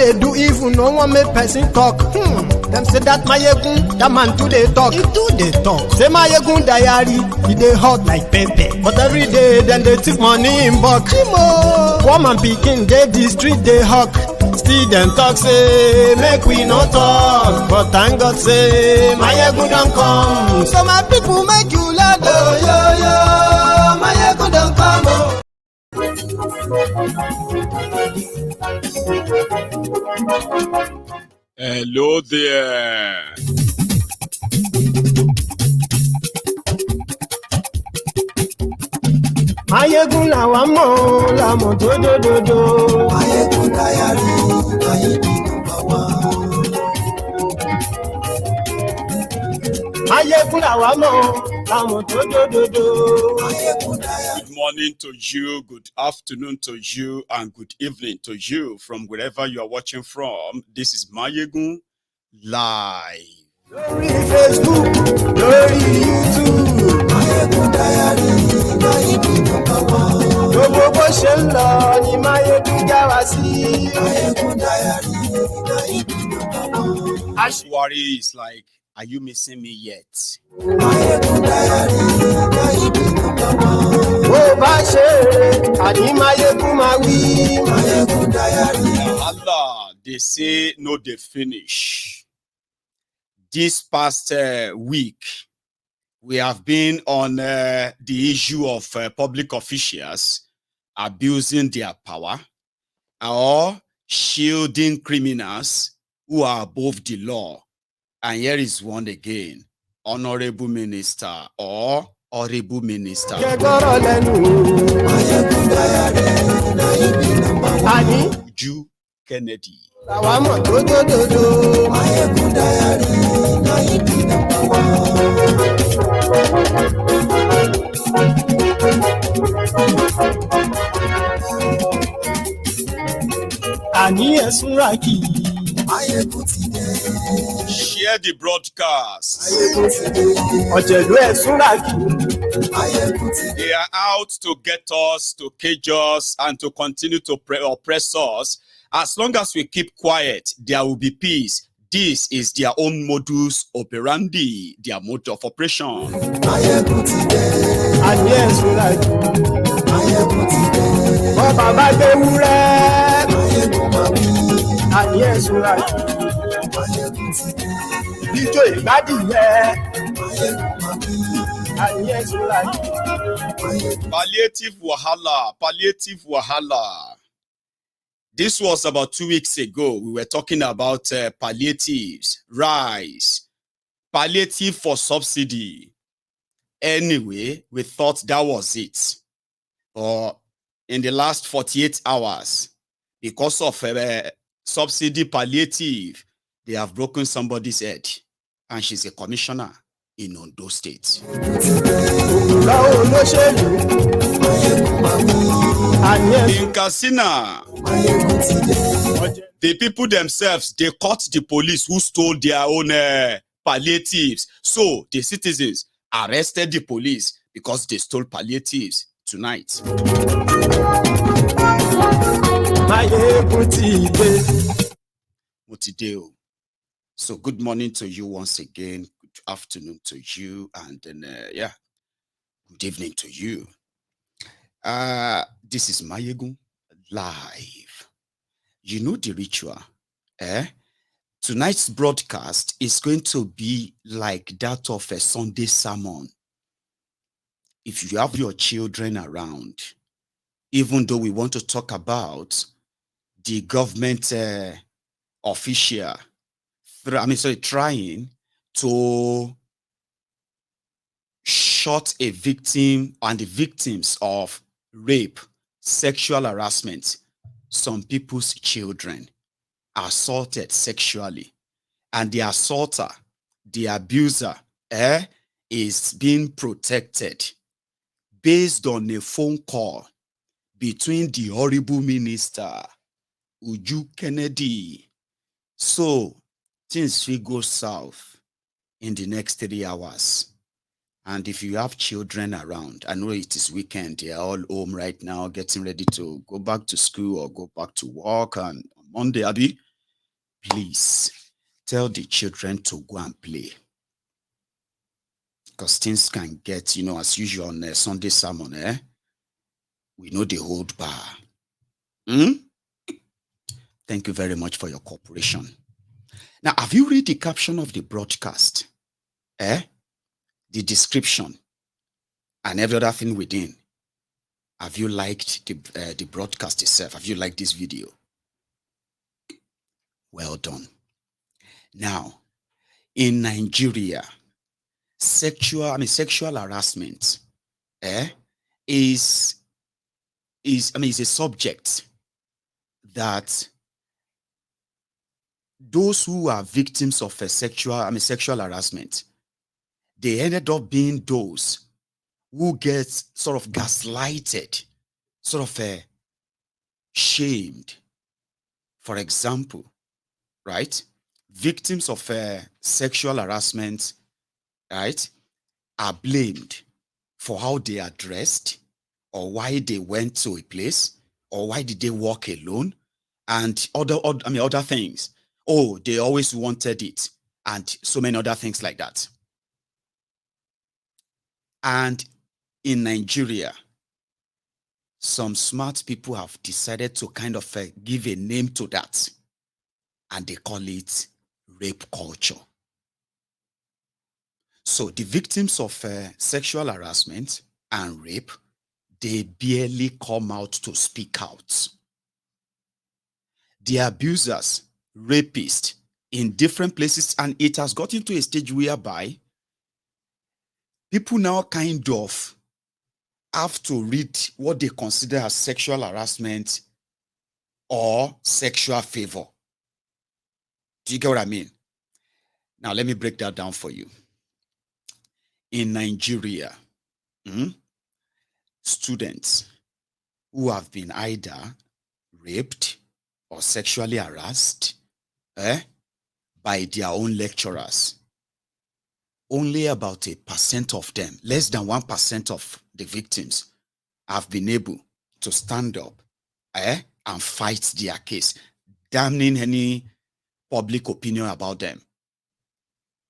they do even no one make person talk. Them say that Mayegun, that man too they talk. He do they talk. Say Mayegun diary, he dey hot like pepper. But every day then they take money in bulk. Woman pikin dey the street they hawk. Still them talk say make we no talk. But thank God say Mayegun don't come. So my people make you laugh. Oh yo yo, Mayegun don't come. Oh. Hello there. Mayegun làwa mọ̀ làmọ̀ dódódódó. Mayegun diary, Mayegun number one. Mayegun làwa mọ̀ làmọ̀ dódódódó. Mayegun diary. Good morning to you, good afternoon to you, and good evening to you from wherever you are watching from. This is Mayegun Live. Lórí Facebook, lórí YouTube. Mayegun diary, Mayegun number one. Gbogbo bó ṣe ń lọ ni Mayegun já wa sí. Mayegun diary, Mayegun number one. Worry is like, are you missing me yet? Mayegun diary, Mayegun number one. Bó bá ṣe àní Mayegun máa wí. Mayegun diary. Allah, they say no, they finish. This past week, we have been on the issue of public officials abusing their power or shielding criminals who are above the law. And here is one again, Honorable Minister or Honorable Minister. Kẹ́gbọ́rọ̀ lẹ́nu. Mayegun diary, Mayegun number one. Àní Uju Kennedy. làwa mọ̀ dódódódó. Mayegun diary, Mayegun number one. Àní ẹ̀sùn rà kì í. Mayegun ti dé. Share the broadcast. Mayegun ti dé. Ọ̀jẹ̀lú ẹ̀sùn rà kì í. Mayegun ti dé. They are out to get us, to cage us, and to continue to oppress us. As long as we keep quiet, there will be peace. This is their own modus operandi, their mode of operation. Mayegun ti dé. Àní ẹ̀sùn rà kì í. Mayegun ti dé. Bọ́ bàbá gbé wúrẹ́. Mayegun máa wí. Àní ẹ̀sùn rà kì í. Mayegun ti dé. Bíjó ìgbádìyẹ. Mayegun máa wí. Àní ẹ̀sùn rà kì í. Mayegun. Palliative wahala, palliative wahala. This was about 2 weeks ago. We were talking about palliatives, rice, palliative for subsidy. Anyway, we thought that was it. But in the last 48 hours, because of subsidy palliative, they have broken somebody's head. And she's a commissioner in Ondo State. Òkúra olóṣèlú. Mayegun máa wí. Àní ẹ̀sùn. In Katsina, Mayegun ti dé. the people themselves, they caught the police who stole their own palliatives. So the citizens arrested the police because they stole palliatives tonight. Mayegun ti dé. Motideo. So good morning to you once again. Good afternoon to you. And then, good evening to you. This is Mayegun Live. You know the ritual, eh? Tonight's broadcast is going to be like that of a Sunday sermon. If you have your children around, even though we want to talk about the government official, trying to shut a victim and the victims of rape, sexual harassment, some people's children assaulted sexually, and the assaulter, the abuser, is being protected based on a phone call between the horrible minister, Uju Kennedy. So things will go south in the next 3 hours. And if you have children around, I know it is weekend, they're all home right now, getting ready to go back to school or go back to work. And on Monday, Abby, please tell the children to go and play. Because things can get, as usual on Sunday sermon, we know the hold bar. Thank you very much for your cooperation. Now, have you read the caption of the broadcast? The description and every other thing within? Have you liked the broadcast itself? Have you liked this video? Well done. Now, in Nigeria, sexual harassment is a subject that those who are victims of sexual harassment, they ended up being those who get sort of gaslighted, sort of shamed. For example, right? Victims of sexual harassment, right, are blamed for how they are dressed, or why they went to a place, or why did they walk alone, and other things. Oh, they always wanted it, and so many other things like that. And in Nigeria, some smart people have decided to kind of give a name to that, and they call it rape culture. So the victims of sexual harassment and rape, they barely come out to speak out. The abusers, rapists in different places, and it has gotten to a stage whereby people now kind of have to read what they consider as sexual harassment or sexual favor. Do you get what I mean? Now, let me break that down for you. In Nigeria, students who have been either raped or sexually harassed by their own lecturers, only about 1% of them, less than 1% of the victims, have been able to stand up and fight their case, damning any public opinion about them.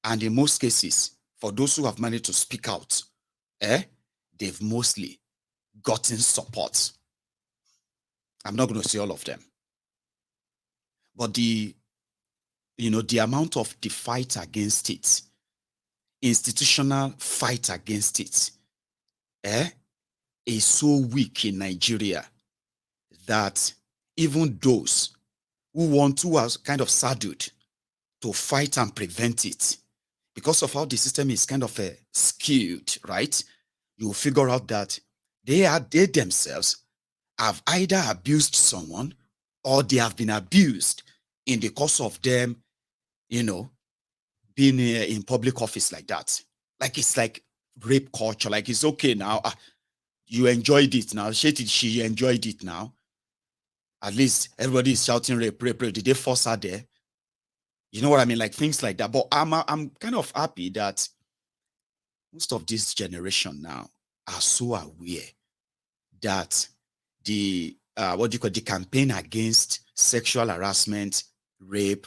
And in most cases, for those who have managed to speak out, they've mostly gotten support. I'm not going to say all of them. But the amount of the fight against it, institutional fight against it, is so weak in Nigeria that even those who are kind of saddled to fight and prevent it, because of how the system is kind of skewed, right? You will figure out that they themselves have either abused someone, or they have been abused in the course of them, being in public office like that. Like, it's like rape culture. Like, it's okay now. You enjoyed it now. She enjoyed it now. At least everybody is shouting rape, rape, rape. Did they force her there? You know what I mean? Like, things like that. But I'm kind of happy that most of this generation now are so aware that the the campaign against sexual harassment, rape,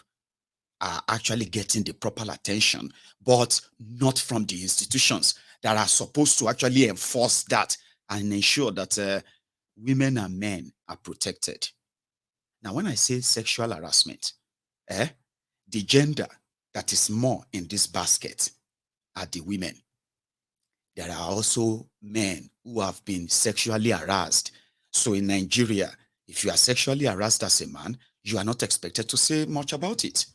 are actually getting the proper attention, but not from the institutions that are supposed to actually enforce that and ensure that women and men are protected. Now, when I say sexual harassment, the gender that is more in this basket are the women. There are also men who have been sexually harassed. So in Nigeria, if you are sexually harassed as a man, you are not expected to say much about it.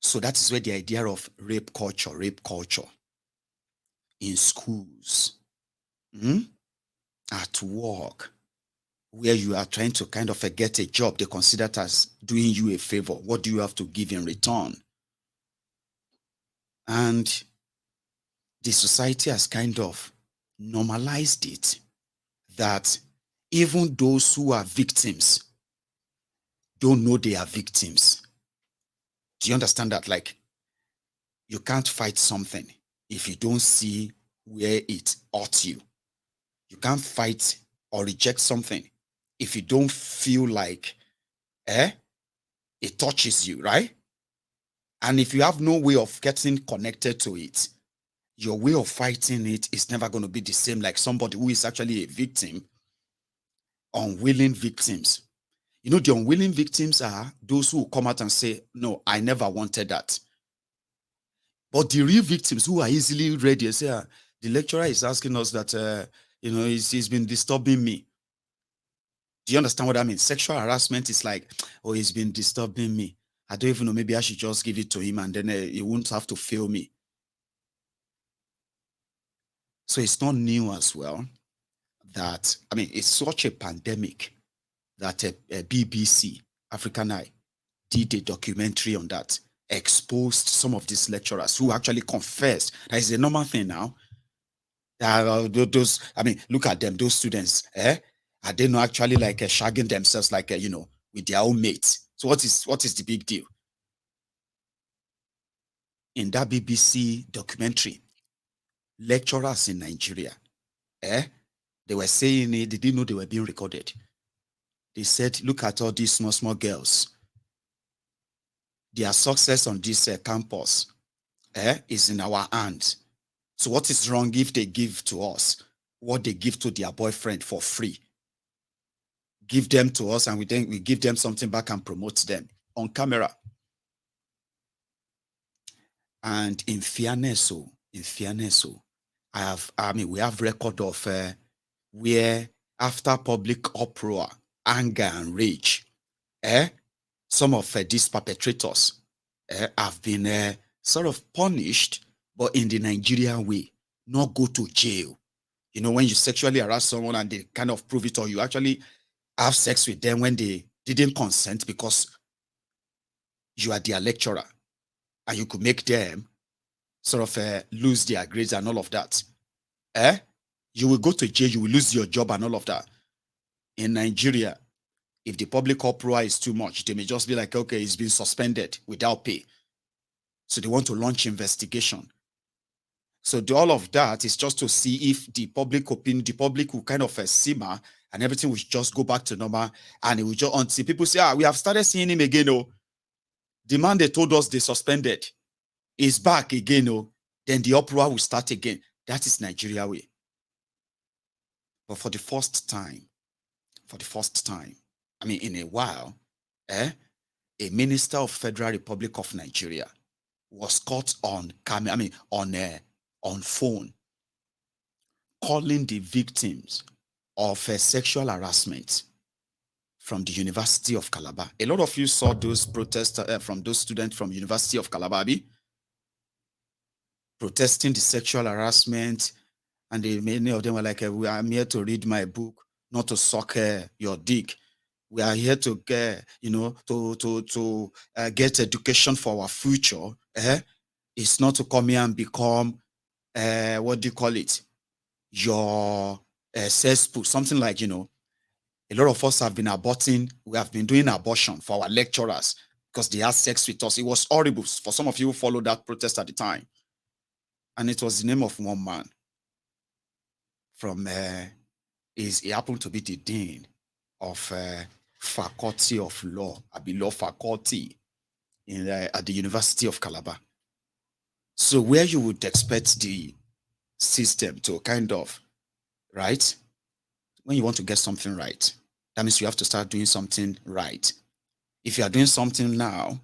So that is where the idea of rape culture in schools, at work, where you are trying to kind of get a job, they consider it as doing you a favor. What do you have to give in return? And the society has kind of normalized it, that even those who are victims don't know they are victims. Do you understand that? Like, you can't fight something if you don't see where it hurt you. You can't fight or reject something if you don't feel like It touches you, right? And if you have no way of getting connected to it, your way of fighting it is never going to be the same like somebody who is actually a victim, unwilling victims. You know, the unwilling victims are those who come out and say, no, I never wanted that. But the real victims who are easily ready say, the lecturer is asking us that, he's been disturbing me. Do you understand what I mean? Sexual harassment is like, oh, he's been disturbing me. I don't even know, maybe I should just give it to him and then he won't have to fail me. So it's not new as well that, it's such a pandemic that BBC, African Eye, did a documentary on that, exposed some of these lecturers who actually confessed. That is a normal thing now. Look at them, those students, are they not actually like shagging themselves like, with their own mates? So what is the big deal? In that BBC documentary, lecturers in Nigeria, they were saying it, they didn't know they were being recorded. They said, look at all these small girls. Their success on this campus is in our hands. So what is wrong if they give to us what they give to their boyfriend for free? Give them to us and we give them something back and promote them on camera. And in fairness, we have record of where after public uproar, anger and rage, some of these perpetrators have been sort of punished, but in the Nigerian way, not go to jail. You know, when you sexually harass someone and they kind of prove it, or you actually have sex with them when they didn't consent because you are their lecturer and you could make them sort of lose their grades and all of that. You will go to jail, you will lose your job and all of that. In Nigeria, if the public uproar is too much, they may just be like, okay, it's been suspended without pay. So they want to launch investigation. So all of that is just to see if the public opinion, the public will kind of simmer and everything will just go back to normal. And it will just, until people say, we have started seeing him again. Oh, the man they told us they suspended is back again. Oh, then the uproar will start again. That is Nigeria way. But for the first time, in a while, a minister of Federal Republic of Nigeria was caught on camera, on phone, calling the victims of sexual harassment from the University of Calabar. A lot of you saw those protests from those students from University of Calabar, protesting the sexual harassment, and many of them were like, I'm here to read my book, not to suck your dick. We are here to get, to get education for our future. It's not to come here and become, what do you call it? Your cesspool, something like, a lot of us have been aborting. We have been doing abortion for our lecturers because they had sex with us. It was horrible for some of you who followed that protest at the time. And it was the name of one man from, he happened to be the dean of faculty of law, law faculty at the University of Calabar. So where you would expect the system to kind of, right? When you want to get something right, that means you have to start doing something right. If you are doing something now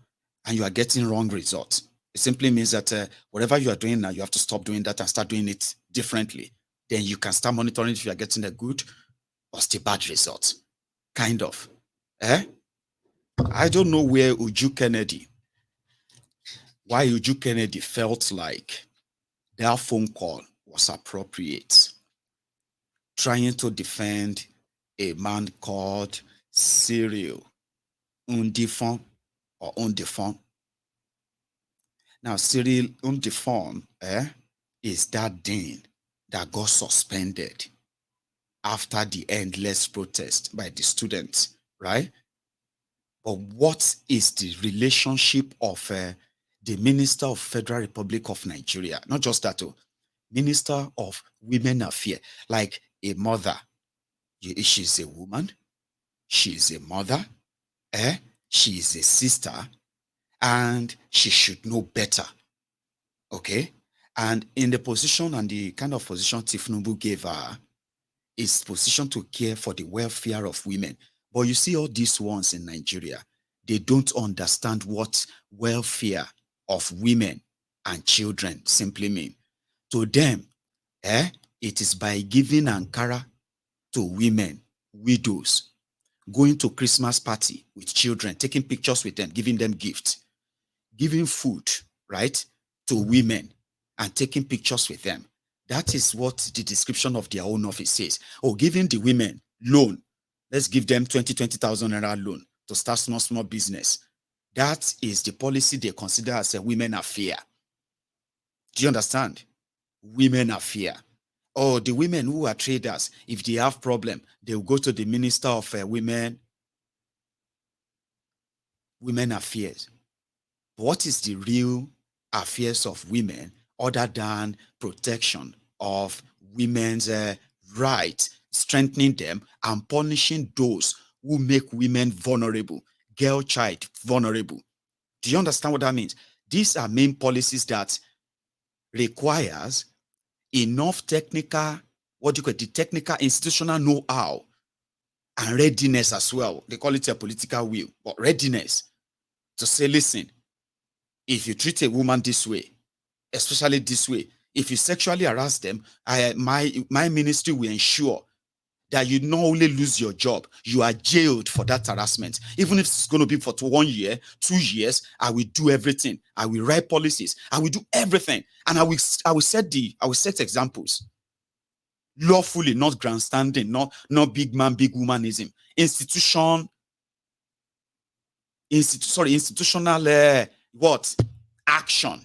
and you are getting wrong results, it simply means that whatever you are doing now, you have to stop doing that and start doing it differently. Then you can start monitoring if you are getting a good or still bad result. Kind of. I don't know why Uju Kennedy felt like that phone call was appropriate, trying to defend a man called Cyril Undifon or Undifon. Now, Cyril Undifon is that dean that got suspended after the endless protest by the students, right? But what is the relationship of the Minister of Federal Republic of Nigeria? Not just that, Minister of Women Affairs, like a mother. She's a woman. She's a mother. She is a sister and she should know better. Okay? And in the position and the kind of position Tinubu gave her, is position to care for the welfare of women. But you see all these ones in Nigeria, they don't understand what welfare of women and children simply mean. To them, it is by giving Ankara to women, widows, going to Christmas party with children, taking pictures with them, giving them gifts, giving food, right, to women and taking pictures with them. That is what the description of their own office says. Oh, giving the women loan. Let's give them 20,000 naira loan to start small business. That is the policy they consider as a women affair. Do you understand? Women affair. Oh, the women who are traders, if they have problem, they will go to the Minister of Women Affairs. What is the real affairs of women other than protection of women's rights, strengthening them and punishing those who make women vulnerable, girl child vulnerable? Do you understand what that means? These are main policies that requires enough technical, the technical institutional know-how and readiness as well. They call it a political will, but readiness to say, listen, if you treat a woman this way, especially this way, if you sexually harass them, my ministry will ensure that you not only lose your job, you are jailed for that harassment. Even if it's going to be for 1 year, 2 years, I will do everything. I will write policies. I will do everything. And I will set examples. Lawfully, not grandstanding, not big man, big womanism. Institutional action.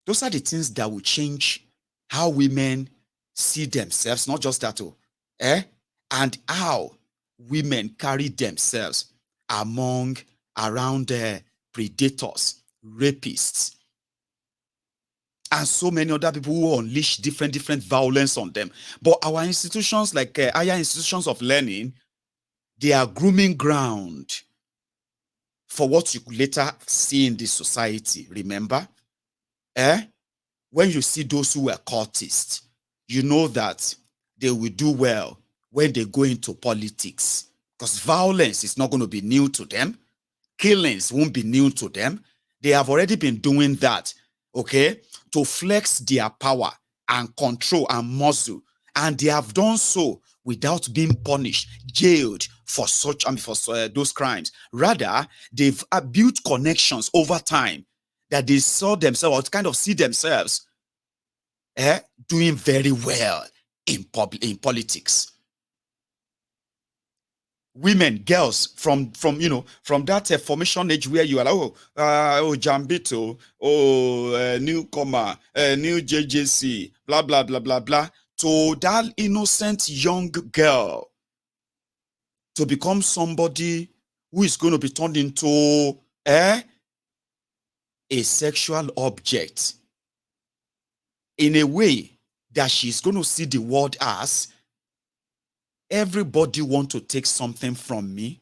Those are the things that will change how women see themselves, not just that, and how women carry themselves around predators, rapists, and so many other people who unleash different violence on them. But our institutions, like higher institutions of learning, they are grooming ground for what you could later see in this society. Remember? When you see those who were cultists, you know that they will do well when they go into politics, because violence is not going to be new to them. Killings won't be new to them. They have already been doing that, okay, to flex their power and control and muscle. And they have done so without being punished, jailed for those crimes. Rather, they've built connections over time that they saw themselves, or kind of see themselves doing very well in politics. Women, girls from that formation age where you are like, Jambito, newcomer, new JJC, blah blah blah blah blah, to that innocent young girl to become somebody who is going to be turned into a sexual object in a way that she's going to see the world as, everybody want to take something from me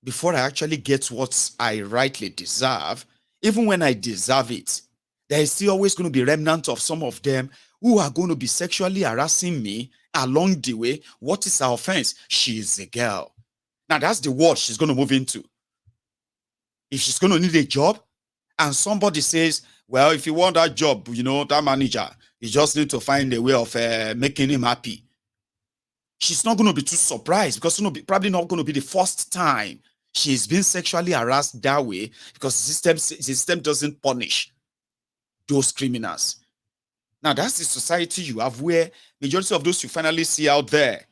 before I actually get what I rightly deserve. Even when I deserve it, there is still always going to be remnant of some of them who are going to be sexually harassing me along the way. What is her offense? She is a girl. Now that's the world she's going to move into. If she's going to need a job and somebody says, well, if you want that job, that manager, you just need to find a way of making him happy. She's not going to be too surprised, because it's probably not going to be the first time she's been sexually harassed that way, because the system doesn't punish those criminals. Now, that's the society you have, where majority of those you finally see out there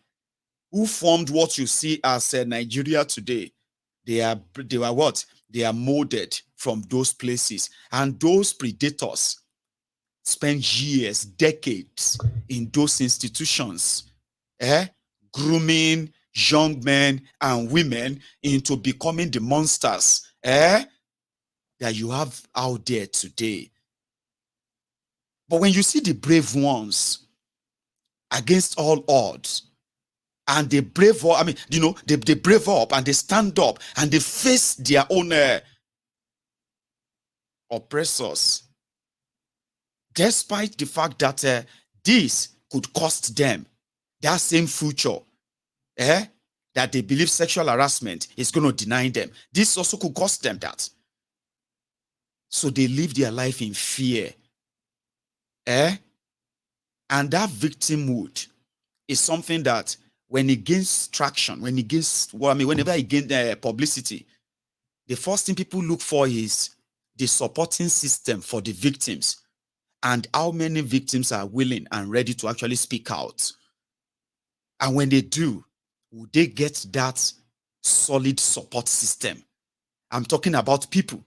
who formed what you see as Nigeria today, they are what? They are molded from those places. And those predators spend years, decades in those institutions, grooming young men and women into becoming the monsters that you have out there today. But when you see the brave ones against all odds and they brave up. I mean, they brave up and they stand up and they face their own oppressors, despite the fact that this could cost them that same future, that they believe sexual harassment is going to deny them. This also could cost them that. So they live their life in fear. And that victimhood is something that when it gains traction, when it gains, whenever it gains publicity, the first thing people look for is the supporting system for the victims and how many victims are willing and ready to actually speak out. And when they do, would they get that solid support system? I'm talking about people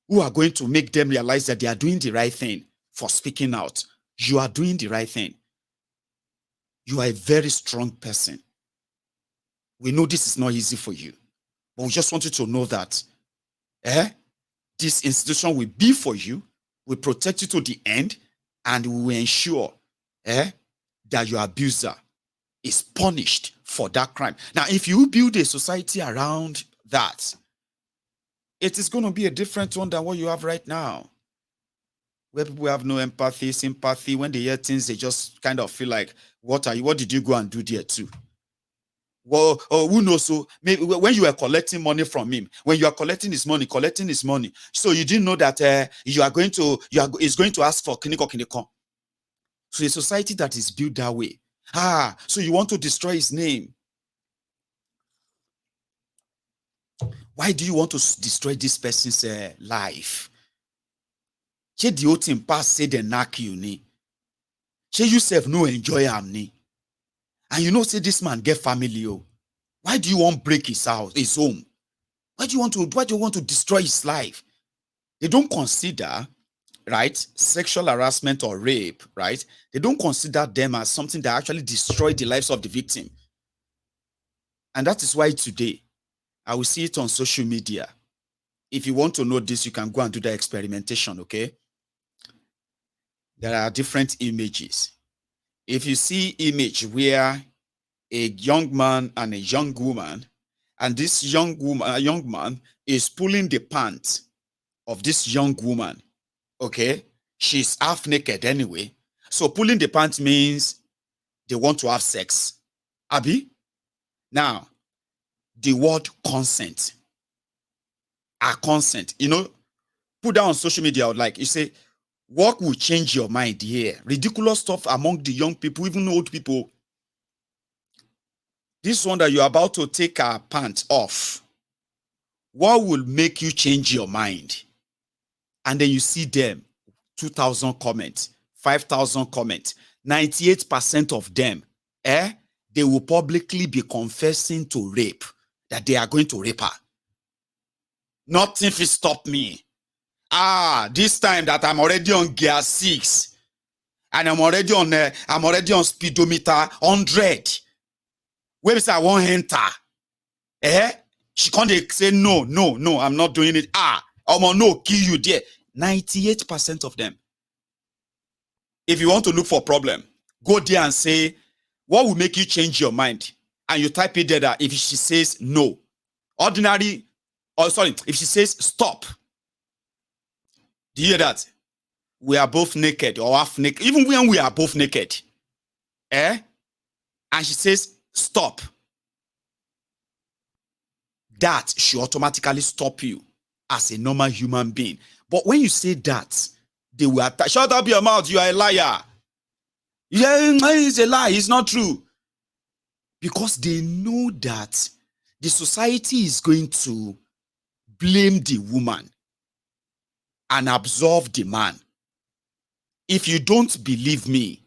who are going to make them realize that they are doing the right thing for speaking out. You are doing the right thing. You are a very strong person. We know this is not easy for you, but we just want you to know that this institution will be for you, will protect you to the end, and we will ensure that your abuser is punished for that crime. Now, if you build a society around that, it is going to be a different one than what you have right now, where people have no empathy, sympathy. When they hear things, they just kind of feel like, what did you go and do there too? Well, who knows? So maybe when you were collecting money from him, when you are collecting his money, so you didn't know that is going to ask for kiniko. So a society that is built that way. So you want to destroy his name. Why do you want to destroy this person's life? Che the whole thing pass say they knock you ni. Che yourself no enjoy am ni. And you know say this man get family. Why do you want to break his house, his home? Why do you want to destroy his life? They don't consider, right, sexual harassment or rape, right? They don't consider them as something that actually destroyed the lives of the victim. And that is why today, I will see it on social media. If you want to know this, you can go and do the experimentation, okay? There are different images. If you see image where a young man and a young woman, and this young man is pulling the pants of this young woman, okay? She's half naked anyway. So pulling the pants means they want to have sex. Abi? Now, the word consent. Consent. Put that on social media, like you say, what will change your mind here? Ridiculous stuff among the young people, even old people. This one that you're about to take our pants off, what will make you change your mind? And then you see them, 2,000 comments, 5,000 comments, 98% of them, they will publicly be confessing to rape, that they are going to rape her. Nothing will stop me. This time that I'm already on gear 6, and I'm already on speedometer 100. Where is I won't enter? She can't say no, I'm not doing it. I'm gonna no kill you there. 98% of them. If you want to look for a problem, go there and say, what will make you change your mind? And you type it there that if she says no, if she says stop, do you hear that? We are both naked or half naked, even when we are both naked. And she says stop. That should automatically stop you as a normal human being. But when you say that, they will attack. Shut up your mouth, you are a liar. Yeah, it's a lie, it's not true. Because they know that the society is going to blame the woman and absolve the man. If you don't believe me,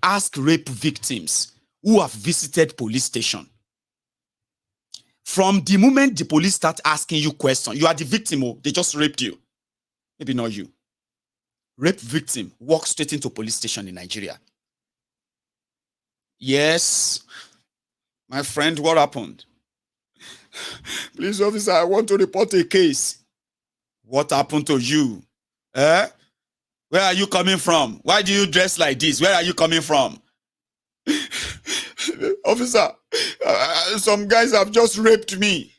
ask rape victims who have visited police station. From the moment the police start asking you questions, you are the victim, they just raped you. Maybe not you. Rape victim walks straight into police station in Nigeria. Yes, my friend, what happened? Please, officer, I want to report a case. What happened to you? Where are you coming from? Why do you dress like this? Where are you coming from? Officer, some guys have just raped me.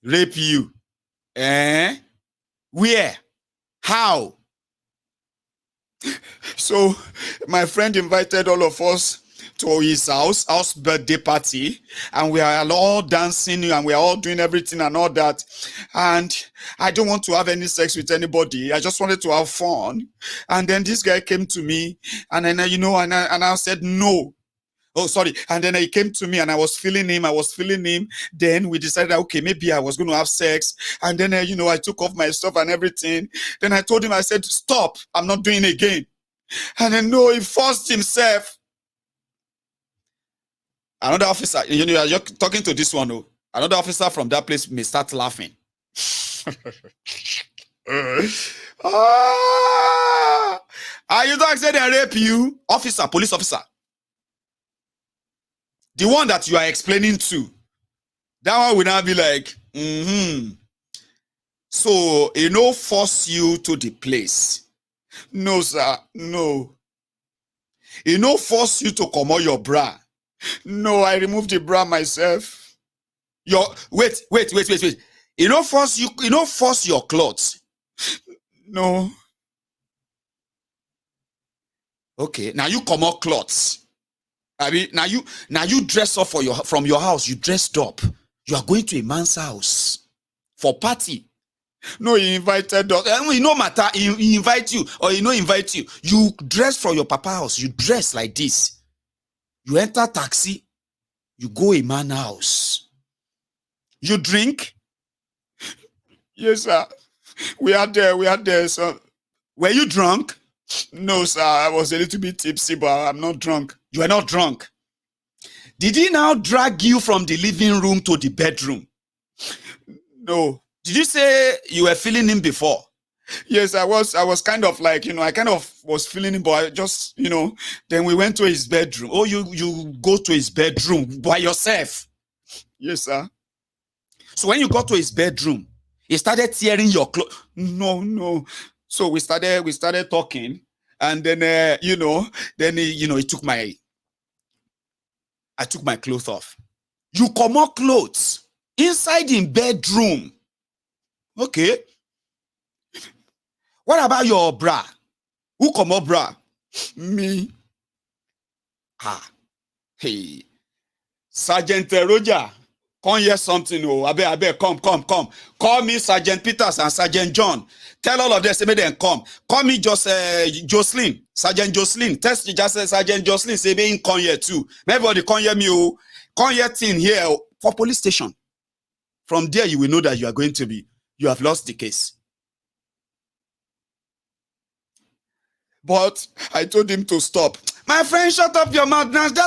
Rape you? Eh? Where? How? So my friend invited all of us to his house birthday party, and we are all dancing and we are all doing everything and all that. And I don't want to have any sex with anybody. I just wanted to have fun. And then this guy came to me, and then and I said no. Oh, sorry. And then he came to me and I was feeling him. Then we decided, okay, maybe I was going to have sex. And then, I took off my stuff and everything. Then I told him, I said, stop, I'm not doing it again. And then, no, he forced himself. Another officer, you're talking to this one. Oh, another officer from that place may start laughing. You don't say they rape you? Officer, police officer. The one that you are explaining to, that one will now be like, So, force you to the place. No, sir, no. Force you to come out your bra. No, I removed the bra myself. Wait. Force your clothes. No. Okay, now you come out clothes. I mean, now you dress up from your house. You dressed up. You are going to a man's house for party. No, he invited us. No matter, he invite you or he no invite you. You dress from your papa house. You dress like this. You enter taxi. You go a man's house. You drink. Yes, sir. We are there, sir. Were you drunk? No, sir. I was a little bit tipsy, but I'm not drunk. You are not drunk. Did he now drag you from the living room to the bedroom? No. Did you say you were feeling him before? Yes, I was kind of like, I kind of was feeling him, but I just, then we went to his bedroom. Oh, you go to his bedroom by yourself? Yes, sir. So when you got to his bedroom, he started tearing your clothes. No. So we started talking, and then, then he took I took my clothes off. You come out clothes inside in bedroom. Okay. What about your bra? Who come out bra? Me. Hey. Sergeant Roger, come hear something. Oh, I bet, come. Call me Sergeant Peters and Sergeant John. Tell all of them, say make them come. Call me just Jocelyn, Sergeant Jocelyn. Test just Sergeant Jocelyn, say me come here too. Everybody come hear me. Oh, come here thing here for police station. From there, you will know that you have lost the case. But I told him to stop. My friend, shut up your mouth now. That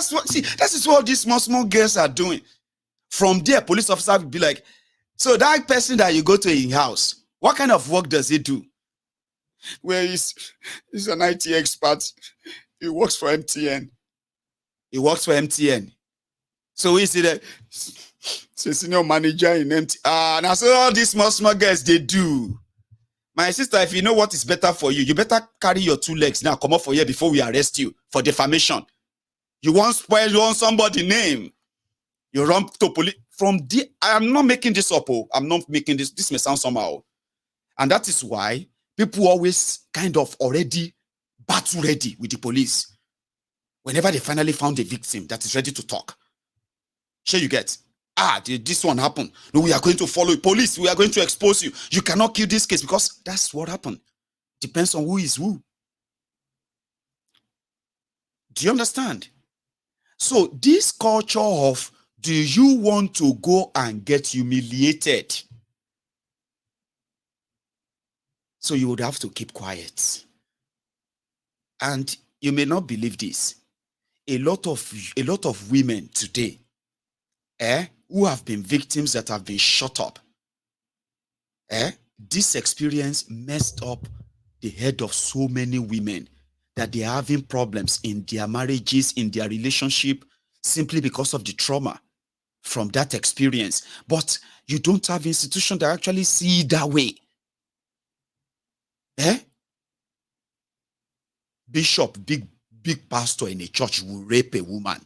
is what these small girls are doing. From there, police officer will be like, so that person that you go to in house, what kind of work does he do? Well, he's an IT expert. He works for MTN. He works for MTN. So is he the senior manager in MTN? Now so all these small girls, they do. My sister, if you know what is better for you, you better carry your 2 legs now, come up for here before we arrest you for defamation. You want somebody's name. You run to police. From the, I am not making this up. I'm not making this. This may sound somehow. And that is why people always kind of already battle ready with the police. Whenever they finally found a victim that is ready to talk. Sure you get. This one happened. No, we are going to follow police. We are going to expose you. You cannot kill this case because that's what happened. Depends on who is who. Do you understand? So this culture of, do you want to go and get humiliated? So you would have to keep quiet. And you may not believe this. A lot of women today, who have been victims that have been shut up, this experience messed up the head of so many women that they are having problems in their marriages, in their relationship, simply because of the trauma from that experience. But you don't have institutions that actually see it that way. Bishop, big pastor in a church will rape a woman.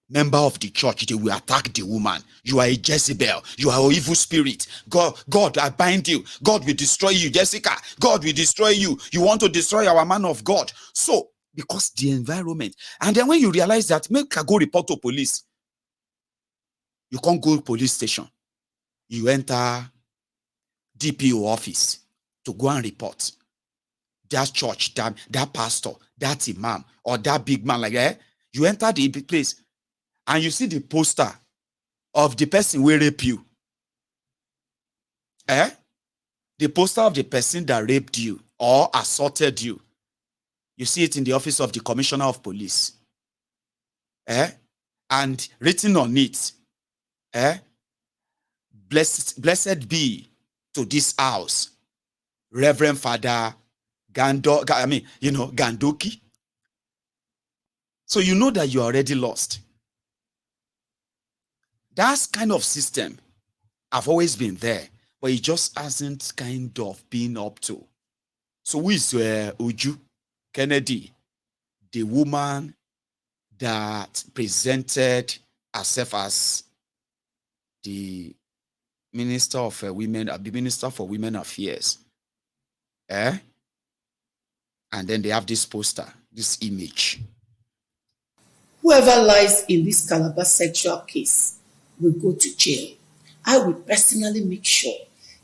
member of the church, they will attack the woman. You are a Jezebel. You are an evil spirit. God, I bind you. God will destroy you, Jessica. God will destroy you. You want to destroy our man of God. So, because the environment. And then when you realize that, make her go report to police. You can't go to police station. You enter DPO office to go and report. That church, that pastor, that imam, or that big man like that. You enter the place and you see the poster of the person who rape you. The poster of the person that raped you or assaulted you. You see it in the office of the commissioner of police. And written on it, blessed be to this house, Reverend Father Gandoki. So you know that you are already lost. That kind of system have always been there, but it just hasn't kind of been up to. So who is Uju Kennedy, the woman that presented herself as the Minister of Women, the Minister for Women Affairs? And then they have this poster, this image. Whoever lies in this Calabar sexual case will go to jail. I will personally make sure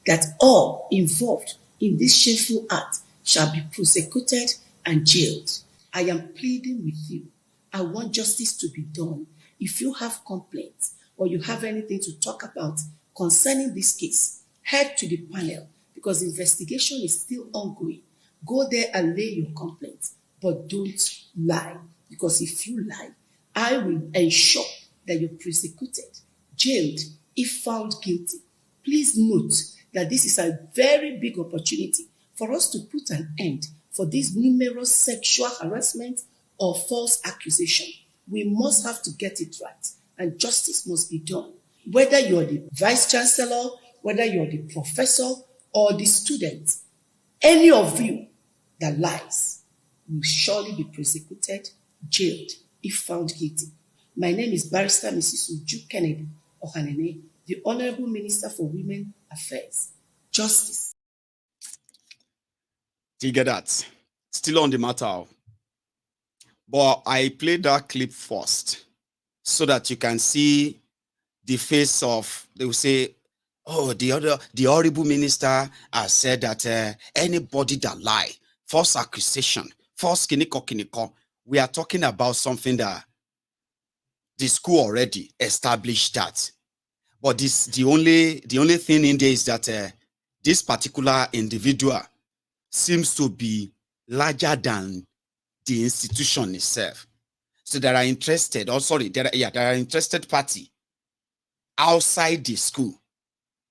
that all involved in this shameful act shall be prosecuted and jailed. I am pleading with you. I want justice to be done. If you have complaints or you have anything to talk about concerning this case, head to the panel because the investigation is still ongoing. Go there and lay your complaints, but don't lie, because if you lie, I will ensure that you're prosecuted, jailed, if found guilty. Please note that this is a very big opportunity for us to put an end for this numerous sexual harassment or false accusation. We must have to get it right, and justice must be done. Whether you're the vice chancellor, whether you're the professor or the student, any of you that lies will surely be prosecuted, jailed, if found guilty. My name is Barrister Mrs. Uju Kennedy Ohanene, the Honorable Minister for Women Affairs. Justice. Do you get that? Still on the matter. But I played that clip first so that you can see the face of, they will say, oh, the horrible minister has said that anybody that lie, false accusation, false kiniko. We are talking about something that the school already established that. But the only thing in there is that this particular individual seems to be larger than the institution itself. So there are interested, there are interested party outside the school,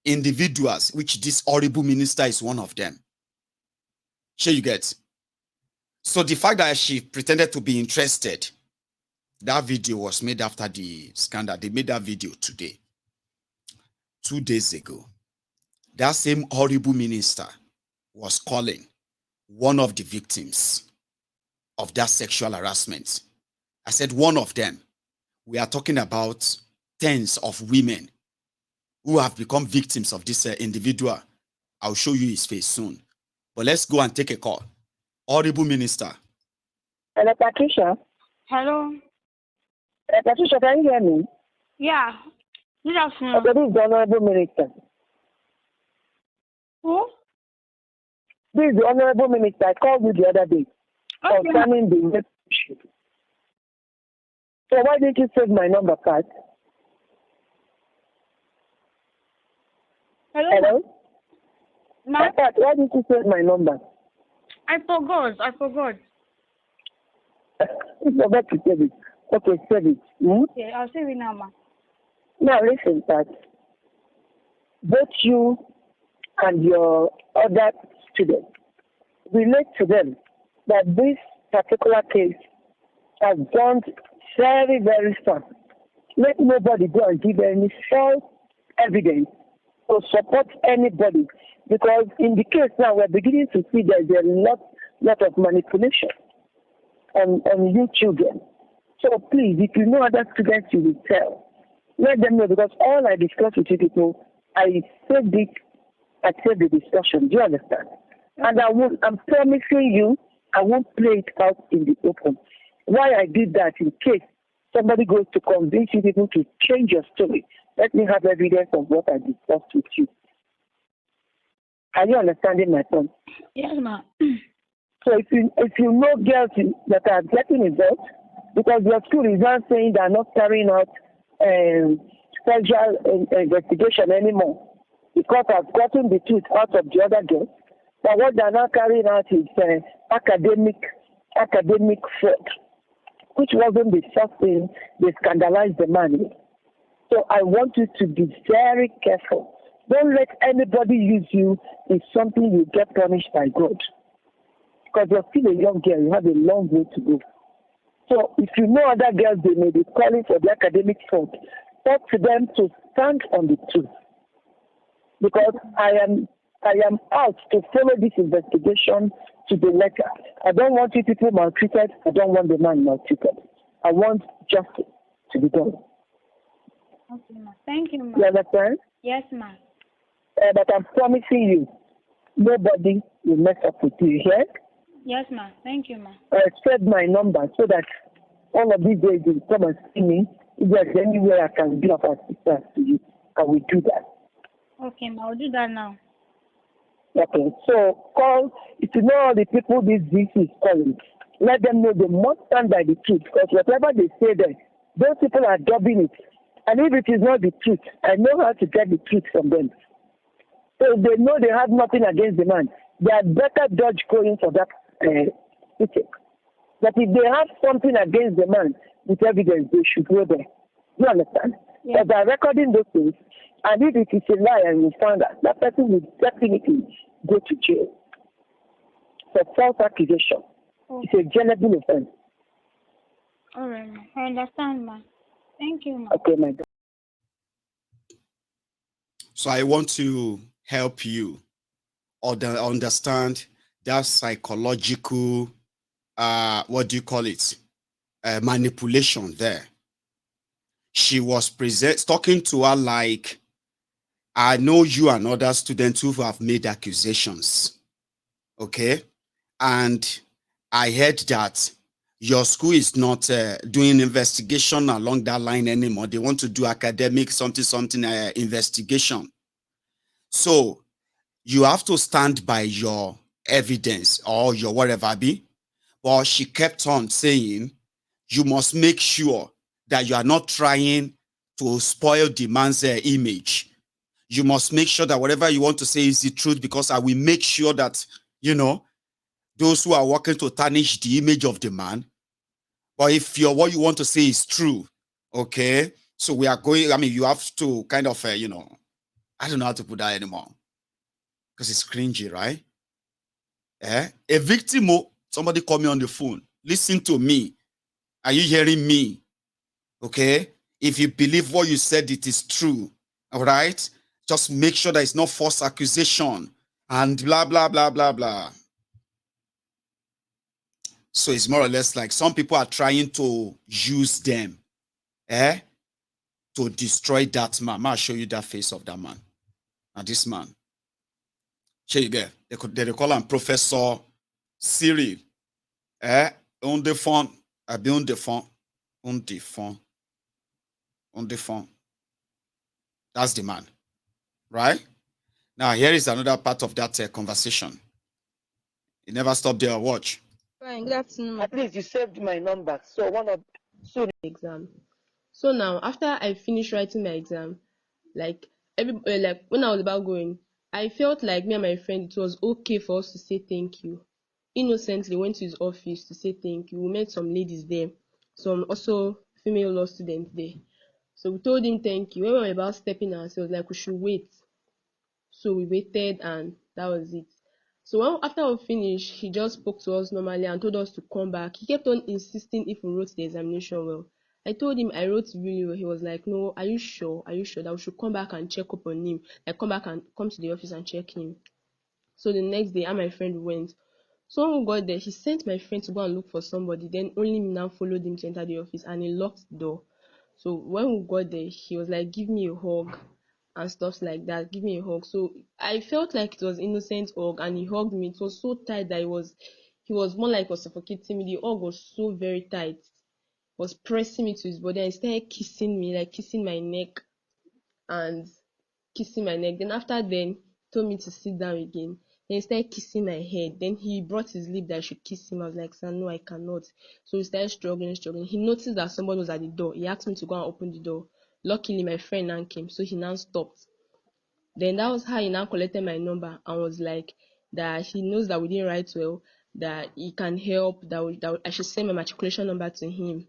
individuals, which this horrible minister is one of them. Sure you get. So the fact that she pretended to be interested, that video was made after the scandal. They made that video today. 2 days ago. That same horrible minister was calling one of the victims of that sexual harassment. I said one of them. We are talking about tens of women who have become victims of this individual. I'll show you his face soon. But let's go and take a call. Horrible minister. Hello, Patricia. Hello. Patricia, can you hear me? Yeah. Good afternoon. Okay, this is the Honorable Minister. Who? This is the Honorable Minister. I called you the other day concerning the rape issue. So why didn't you save my number, Pat? Hello? Pat, why didn't you save my number? I forgot. You forgot to save it. Okay, save it. Okay, I'll save it now, ma. Now listen, Pat. Both you and your other students, relate to them that this particular case has gone very, very far. Let nobody go and give any false evidence to support anybody, because in the case now we're beginning to see that there's a lot of manipulation on you children. So please, if you know other students, you will tell. Let them know, because all I discuss with you people, I said it, I said the discussion. Do you understand? And I'm promising you, I won't play it out in the open. Why I did that, in case somebody goes to convince you people to change your story, let me have evidence of what I discussed with you. Are you understanding my point? Yes, ma'am. So if you know girls that are getting involved, because your school is not saying they are not carrying out sexual investigation anymore, because I've gotten the truth out of the other girls, but what they are now carrying out is academic fraud, which wasn't the first thing they scandalized the man with. So I want you to be very careful. Don't let anybody use you in something you get punished by God. Because you're still a young girl, you have a long way to go. So if you know other girls, they may be calling for the academic fraud, talk to them to stand on the truth. Because I am out to follow this investigation to the letter. I don't want you people maltreated. I don't want the man maltreated. I want justice to be done. Okay, ma'am. Thank you, ma'am. You understand? Yes, ma'am. But I'm promising you, nobody will mess up with you here. Yes, ma'am. Thank you, ma'am. Spread my number so that all of these days you come and see me. If there's anywhere I can be of assistance to you, I will do that. Okay, ma'am. I'll do that now. Okay, so call, if you know all the people this VC is calling, let them know they must stand by the truth, because whatever they say there, those people are dubbing it. And if it is not the truth, I know how to get the truth from them. So if they know they have nothing against the man, they had better dodge going for that ticket. But if they have something against the man with evidence, they should go there. You understand? Yes. Because they're recording those things, and if it is a lie and you found out, that person will definitely go to jail for false accusation. Okay. It's a jailable offense. All right, ma'am. I understand, ma'am. Thank you, ma'am. Okay, my God. So I want to help you understand that psychological, what do you call it? Manipulation there. She was talking to her like, I know you and other students who have made accusations. Okay. And I heard that your school is not doing investigation along that line anymore. They want to do academic something investigation. So you have to stand by your evidence or your whatever be. But she kept on saying, you must make sure that you are not trying to spoil the man's image. You must make sure that whatever you want to say is the truth, because I will make sure that, those who are working to tarnish the image of the man. But if what you want to say is true, okay, so we are going, you have to kind of, I don't know how to put that anymore, because it's cringy, right? A victim, somebody call me on the phone. Listen to me. Are you hearing me? Okay. If you believe what you said, it is true. All right. Just make sure that it's not false accusation and blah, blah, blah, blah, blah. So it's more or less like some people are trying to use them to destroy that man. I'll show you that face of that man. Now this man. Show you there. They call him Professor Cyril. On the phone. On the phone. On the phone. On the phone. That's the man. Right? Now, here is another part of that conversation. You never stop there. Watch. Fine, good afternoon. At least you saved my number. So Exam. So now, after I finished writing my exam, like like when I was about going, I felt like me and my friend, it was okay for us to say thank you. Innocently went to his office to say thank you. We met some ladies there, some also female law students there. So we told him thank you. When we were about stepping out, he was like we should wait. So we waited, and that was it. So after we finished, he just spoke to us normally and told us to come back. He kept on insisting if we wrote the examination well. I told him I wrote really well. He was like, no, are you sure? Are you sure that we should come back and check up on him? Like come back and come to the office and check him. So the next day, I and my friend went. So when we got there, he sent my friend to go and look for somebody. Then only me now followed him to enter the office, and he locked the door. So when we got there, he was like, "Give me a hug," and stuff like that. Give me a hug. So I felt like it was innocent hug, and he hugged me. It was so tight that he was more like he was suffocating me. The hug was so very tight. Was pressing me to his body, and he started kissing me, like kissing my neck and kissing my neck. Then after then, told me to sit down again. Then he started kissing my head. Then he brought his lip that I should kiss him. I was like, "Sir, no, I cannot." So he started struggling. He noticed that somebody was at the door. He asked me to go and open the door. Luckily, my friend now came, so he now stopped. Then that was how he now collected my number and was like that he knows that we didn't write well, that he can help, that I should send my matriculation number to him.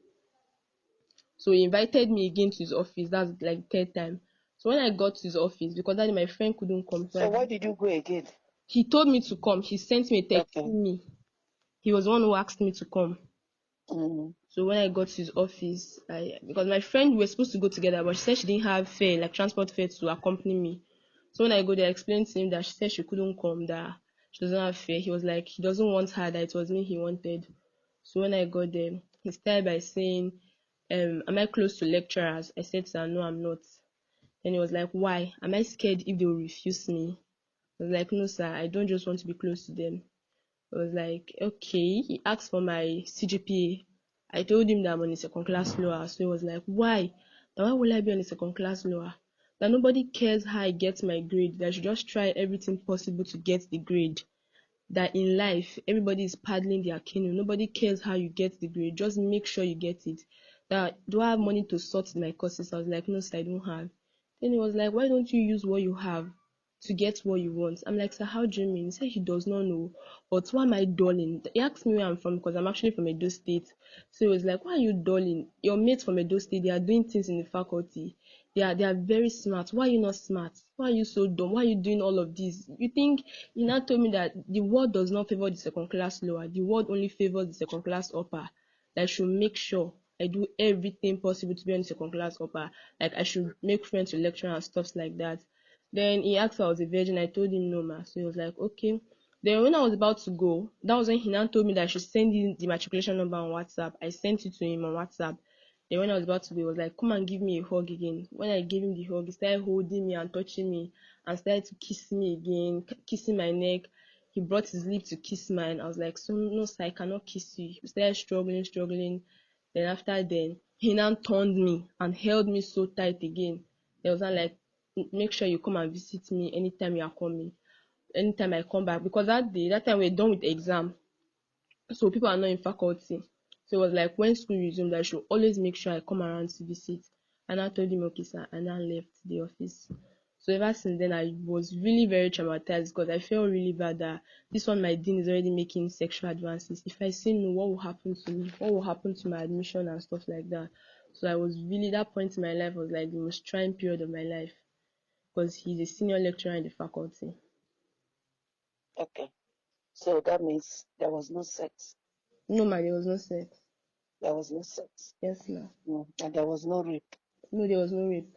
So he invited me again to his office. That's like the third time. So when I got to his office, because that day my friend couldn't come, So why did you go again? he told me to come. He sent me a text Okay. me. He was the one who asked me to come. Mm. So when I got to his office, because my friend, we were supposed to go together, but she said she didn't have fare, like transport fare, to accompany me. So when I go there, I explained to him that she said she couldn't come, that she doesn't have fare. He was like, he doesn't want her, that it was me he wanted. So when I got there, he started by saying, am I close to lecturers? I said, "Sir, no, I'm not." Then he was like, "Why? Am I scared if they will refuse me?" I was like, "No, sir, I don't just want to be close to them." I was like, "Okay." He asked for my CGPA. I told him that I'm on a second class lower. So he was like, "Why? Now why will I be on a second class lower? That nobody cares how I get my grade. That I should just try everything possible to get the grade. That in life, everybody is paddling their canoe. Nobody cares how you get the grade. Just make sure you get it. That do I have money to sort my courses?" I was like, "No, sir, I don't have." Then he was like, "Why don't you use what you have to get what you want?" I'm like, "Sir, how do you mean?" He said he does not know. But why am I dulling? He asked me where I'm from, because I'm actually from Edo State. So he was like, "Why are you dulling? Your mates from Edo State, they are doing things in the faculty. They are very smart. Why are you not smart? Why are you so dumb? Why are you doing all of this? You think," he now told me that the world does not favor the second class lower. The world only favors the second class upper. That I should make sure I do everything possible to be on the second class upper. Like I should make friends with lecturers and stuff like that. Then he asked if I was a virgin. I told him no, ma. So he was like, "Okay." Then when I was about to go, that was when he now told me that I should send him the matriculation number on WhatsApp. I sent it to him on WhatsApp. Then when I was about to go, he was like, "Come and give me a hug again." When I gave him the hug, he started holding me and touching me and started to kiss me again, kissing my neck. He brought his lip to kiss mine. I was like, "So no, sir, I cannot kiss you." He started struggling. Then after then, he now turned me and held me so tight again. He was not like, "Make sure you come and visit me anytime you are coming, anytime I come back." Because that time we were done with the exam, so people are not in faculty. So it was like when school resumed, I should always make sure I come around to visit. And I told him, "Okay, sir," and I left the office. So ever since then, I was really very traumatized, because I felt really bad that this one, my dean, is already making sexual advances. If I say no, what will happen to me? What will happen to my admission and stuff like that? So I was really, that point in my life was like the most trying period of my life, because he's a senior lecturer in the faculty. Okay. So that means there was no sex. No, ma, there was no sex. There was no sex. Yes, ma. And there was no rape. No, there was no rape.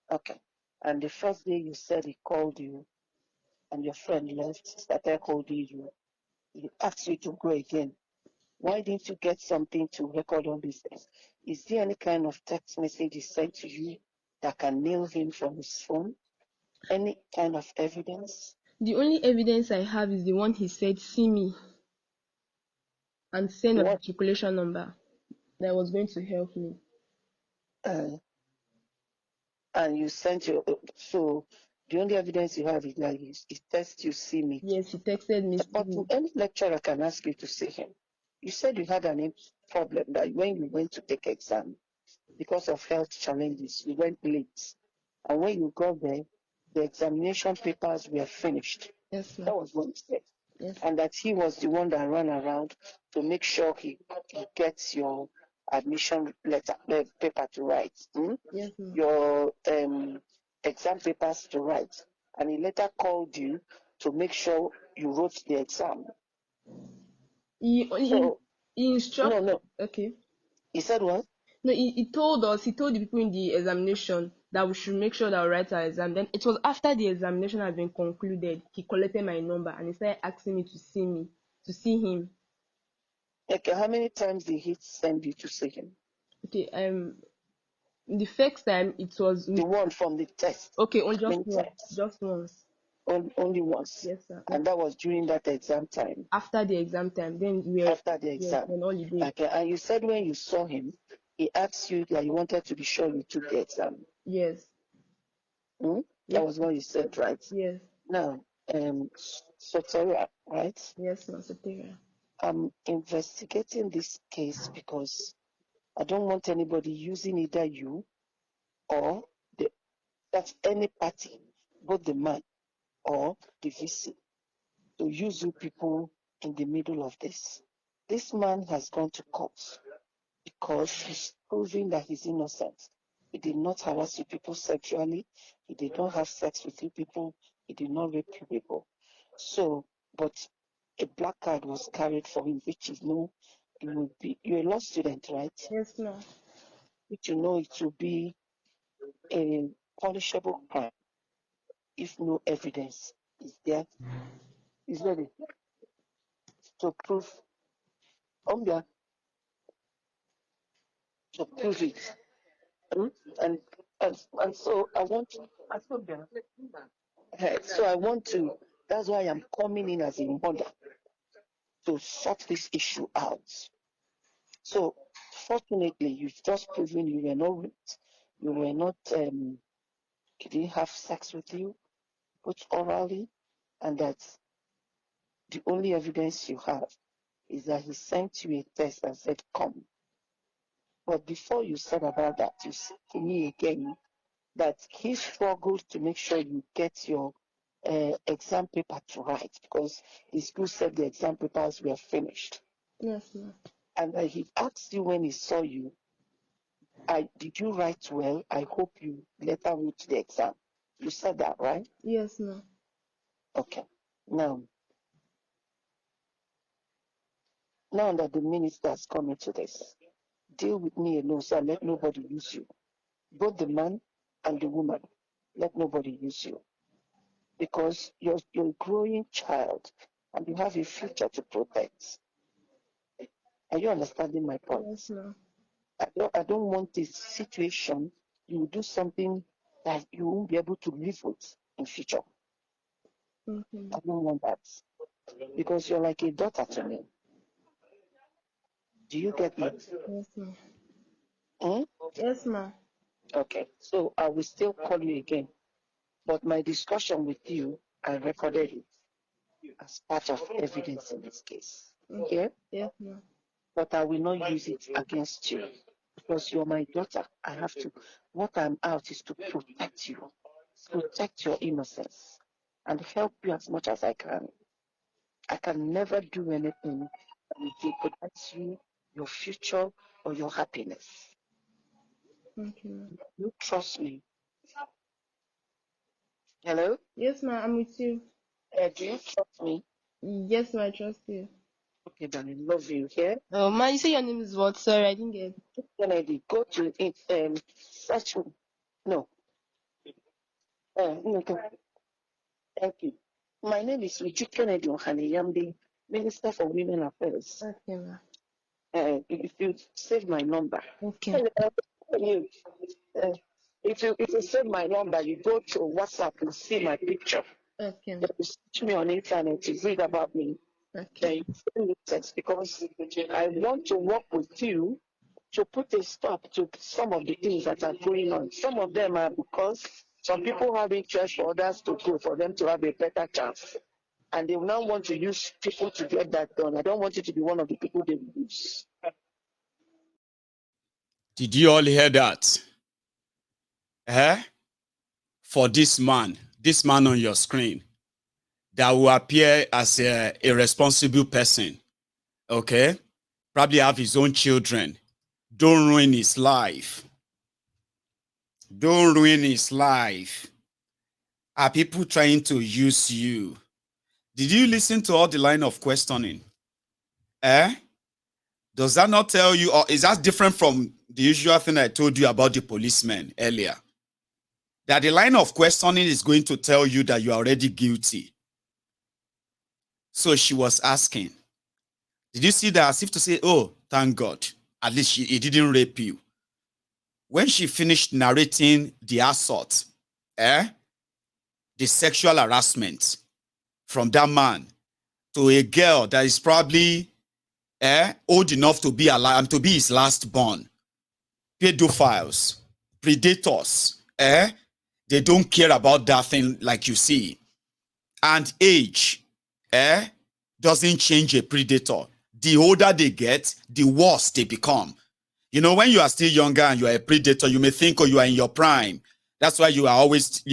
Okay. And the first day you said he called you and your friend left, started holding you, he asked you to go again. Why didn't you get something to record all these things? Is there any kind of text message he sent to you that can nail him from his phone? Any kind of evidence? The only evidence I have is the one he said, "See me," and send a What? matriculation number that was going to help me. And you sent your, so the only evidence you have is that he texted you, "See me." Yes, he texted me, "See But me." any lecturer can ask you to see him. You said you had an problem that when you went to take exam, because of health challenges, you went late. And when you got there, the examination papers were finished. Yes, That ma'am. was what he said. Yes. And that he was the one that ran around to make sure he gets your admission paper to write, Yes, ma'am. your exam papers to write. And he later called you to make sure you wrote the exam. He So, instructed. no. Okay. He said what? No, he told the people in the examination that we should make sure that we write our exam. Then it was after the examination had been concluded, he collected my number and he started asking me to see me. to see him. Okay, how many times did he send you to see him? Okay, the first time it was The one from the test. okay, on Many just once. times. Just once. Only once. Yes, sir. And that was during that exam time. After the exam time, then we were After the exam. on holiday. Okay, and you said when you saw him, he asked you that you wanted to be sure you took the exam. Yes. Hmm? Yes. That was what you said, right? Yes. Now, Soteria, right? Yes, Mr. Soteria. I'm investigating this case because I don't want anybody using either you or that's any party, both the man or the VC, to use you people in the middle of this. This man has gone to court because he's proving that he's innocent. He did not harass you people sexually. He did not have sex with you people. He did not rape you people. So, but a black card was carried for him, which is no, it will be, you're a law student, right? Yes, ma'am. Which you know it will be a punishable crime if no evidence is there. Is ready to prove to prove it. Mm? And, and so I want to that's why I'm coming in as a mother to sort this issue out. So fortunately you've just proven you were not raped, you were not he didn't have sex with you, both orally, and that the only evidence you have is that he sent you a text and said, come. But before you said about that, you said to me again that he struggled to make sure you get your exam paper to write because the school said the exam papers were finished. Yes, ma'am. And he asked you when he saw you, did you write well? I hope you later wrote the exam. You said that, right? Yes, ma'am. Okay. Now that the minister has come into this, deal with me alone, so let nobody use you. Both the man and the woman, let nobody use you. Because you're a growing child and you have a future to protect. Are you understanding my point? Yes, ma'am. I don't want this situation you will do something that you won't be able to live with in future. Okay. I don't want that. Because you're like a daughter to me. Do you get me? Yes, ma'am. Hmm? Yes, ma'am. Okay. So I will still call you again. But my discussion with you, I recorded it as part of evidence in this case. Okay? Yes, ma'am. But I will not use it against you because you're my daughter. I have to, what I'm out is to protect you, protect your innocence, and help you as much as I can. I can never do anything that will jeopardize you, your future, or your happiness. Okay, ma'am. You trust me. Hello? Yes, ma'am. I'm with you. Do you trust me? Yes, ma'am. I trust you. Okay, darling, love you. Here, Oh, ma, you say your name is what? Sorry, I didn't get. Kennedy, go to it. Search. No. No. Thank you. My name is Uju Kennedy Ohani. I'm the Minister for Women Affairs. Okay, ma'am. If you save my number, Okay. you, uh, if you save my number, you go to WhatsApp and see my picture. Okay, Then ma'am. you search me on internet to read about me. Then Okay. you send me text because I want to work with you to put a stop to some of the things that are going on. Some of them are because some people have interest for others to go, for them to have a better chance. And they will now want to use people to get that done. I don't want you to be one of the people they use. Did you all hear that? For this man on your screen, that will appear as a responsible person, okay? Probably have his own children. Don't ruin his life. Don't ruin his life. Are people trying to use you? Did you listen to all the line of questioning? Does that not tell you, or is that different from the usual thing I told you about the policeman earlier? That the line of questioning is going to tell you that you are already guilty. So she was asking, Did you see that as if to say, oh, thank God, at least he didn't rape you? When she finished narrating the assault, the sexual harassment from that man to a girl that is probably old enough to be alive, to be his last born, pedophiles, predators, they don't care about that thing like you see. And age doesn't change a predator. The older they get, the worse they become. You know, when you are still younger and you are a predator, you may think, oh, you are in your prime. That's why you are always,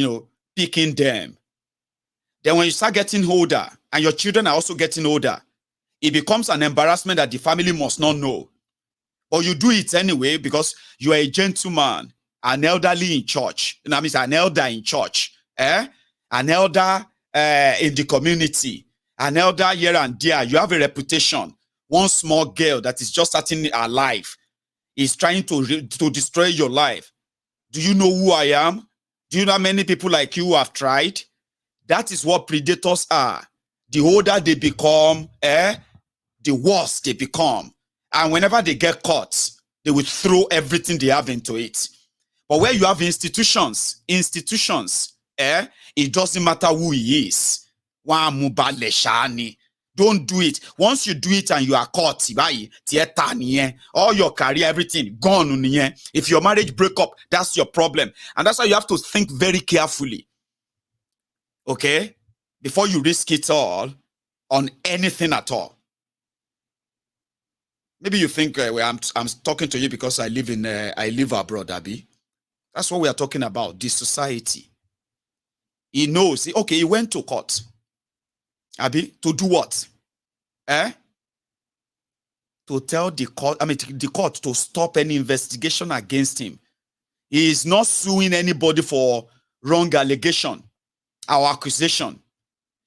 picking them. Then when you start getting older and your children are also getting older, it becomes an embarrassment that the family must not know. But you do it anyway because you are a gentleman, an elderly in church. That means an elder in church, an elder in the community, an elder here and there. You have a reputation. One small girl that is just starting her life is trying to destroy your life. Do you know who I am? Do you know how many people like you have tried? That is what predators are. The older they become, the worse they become. And whenever they get caught, they will throw everything they have into it. But where you have institutions, it doesn't matter who he is. Don't do it. Once you do it and you are caught, all your career, everything gone. If your marriage break up, that's your problem. And that's why you have to think very carefully. Okay? Before you risk it all on anything at all. Maybe you think I'm talking to you because I live abroad, Abi. That's what we are talking about, this society. He knows, okay, he went to court. Abi, to do what? To tell the court to stop any investigation against him. He is not suing anybody for wrong allegation or accusation.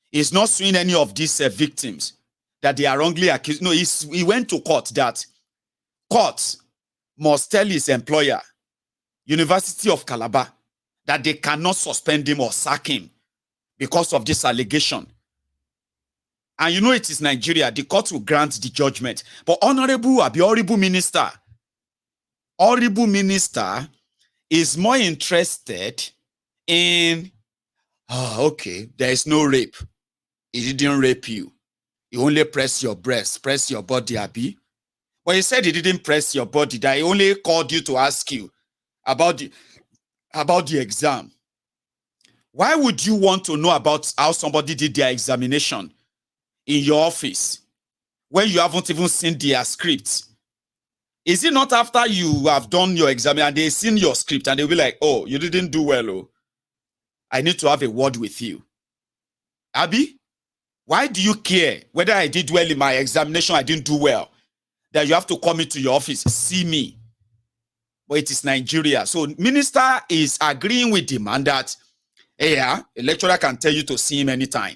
He is not suing any of these victims that they are wrongly accused. No, he went to court that court must tell his employer, University of Calabar, that they cannot suspend him or sack him because of this allegation. And you know it is Nigeria. The court will grant the judgment. But honorable minister is more interested in, okay, there is no rape. He didn't rape you. He only pressed your breast, pressed your body, Abi. But he said he didn't press your body, that he only called you to ask you about the exam. Why would you want to know about how somebody did their examination in your office when you haven't even seen their script? Is it not after you have done your exam and they've seen your script and they'll be like, oh, you didn't do well, oh, I need to have a word with you? Abi, why do you care whether I did well in my examination, I didn't do well, that you have to come into your office, see me? But it is Nigeria. So minister is agreeing with the man that, hey, a lecturer can tell you to see him anytime.